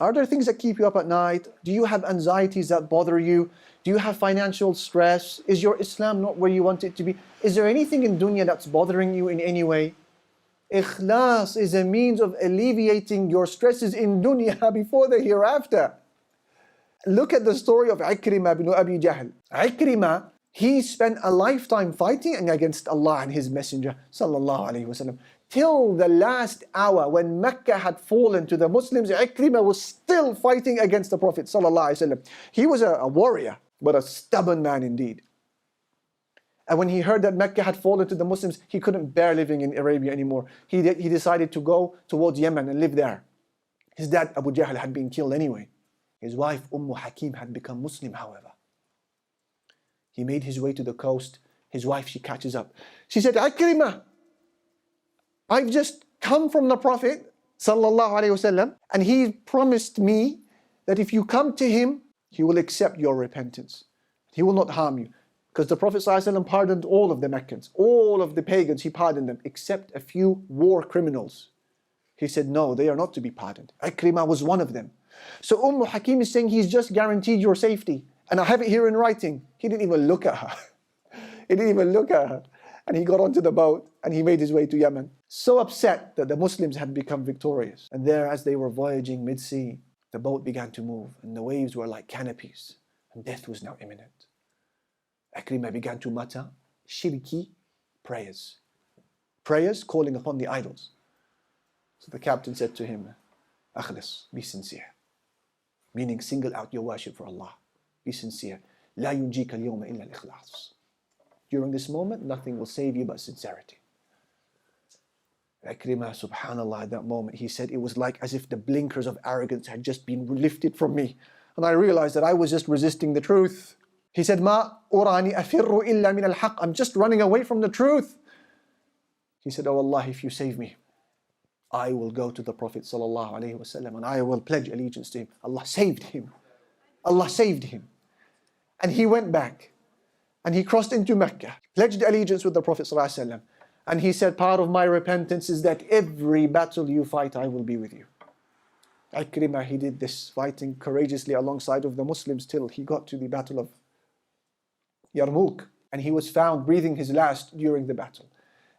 Are there things that keep you up at night? Do you have anxieties that bother you? Do you have financial stress? Is your Islam not where you want it to be? Is there anything in dunya that's bothering you in any way? Ikhlas is a means of alleviating your stresses in dunya before the hereafter. Look at the story of Ikrimah ibn Abi Jahl. Ikrimah, he spent a lifetime fighting against Allah and His Messenger sallallahu alaihi wasallam. Till the last hour when Mecca had fallen to the Muslims, Ikrimah was still fighting against the Prophet sallallahu alaihi wasallam. He was a warrior, but a stubborn man indeed. And when he heard that Mecca had fallen to the Muslims, he couldn't bear living in Arabia anymore. He decided to go towards Yemen and live there. His dad Abu Jahl had been killed anyway. His wife Hakim had become Muslim, however. He made his way to the coast. His wife, she catches up. She said, Ikrimah, I've just come from the Prophet sallallahu alaihi wasallam, and he promised me that if you come to him, he will accept your repentance. He will not harm you. Because the Prophet sallallahu alaihi wasallam pardoned all of the Meccans, all of the pagans, he pardoned them, except a few war criminals. He said, no, they are not to be pardoned. Ikrimah was one of them. So Hakim is saying, he's just guaranteed your safety. And I have it here in writing. He didn't even look at her. He didn't even look at her. And he got onto the boat and he made his way to Yemen. So upset that the Muslims had become victorious. And there, as they were voyaging mid-sea, the boat began to move and the waves were like canopies and death was now imminent. Ikrimah began to mutter shirki prayers. Prayers calling upon the idols. So the captain said to him, Akhlis, be sincere. Meaning single out your worship for Allah. Be sincere. لا ينجيك اليوم إلا الإخلاص. During this moment, nothing will save you but sincerity. Ikrimah, subhanallah, at that moment, he said it was like as if the blinkers of arrogance had just been lifted from me. And I realized that I was just resisting the truth. He said, Ma urani afirru illa min al-haq. I'm just running away from the truth. He said, oh Allah, if you save me, I will go to the Prophet sallallahu alaihi wasallam and I will pledge allegiance to him. Allah saved him. Allah saved him. And he went back and he crossed into Mecca, pledged allegiance with the Prophet sallallahu alaihi wasallam. And he said, part of my repentance is that every battle you fight, I will be with you. Ikrimah, he did this fighting courageously alongside of the Muslims till he got to the battle of Yarmouk. And he was found breathing his last during the battle.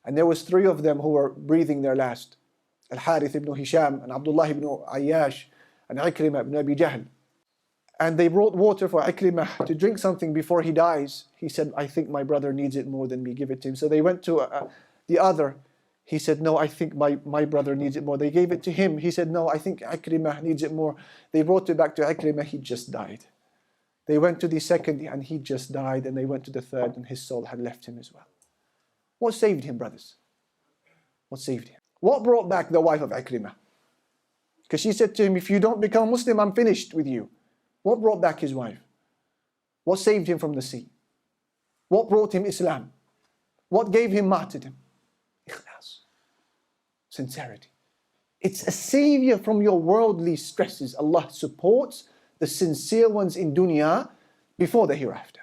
And there was 3 of them who were breathing their last. Al-Harith ibn Hisham and Abdullah ibn Ayyash and Ikrimah ibn Abi Jahl. And they brought water for Ikrimah to drink something before he dies. He said, I think my brother needs it more than me, give it to him. So they went to the other. He said, no, I think my brother needs it more. They gave it to him. He said, no, I think Ikrimah needs it more. They brought it back to Ikrimah. He just died. They went to the second and he just died. And they went to the third and his soul had left him as well. What saved him, brothers? What saved him? What brought back the wife of Ikrimah? Because she said to him, if you don't become Muslim, I'm finished with you. What brought back his wife? What saved him from the sea? What brought him Islam? What gave him martyrdom? Ikhlas. Sincerity. It's a savior from your worldly stresses. Allah supports the sincere ones in dunya before the hereafter.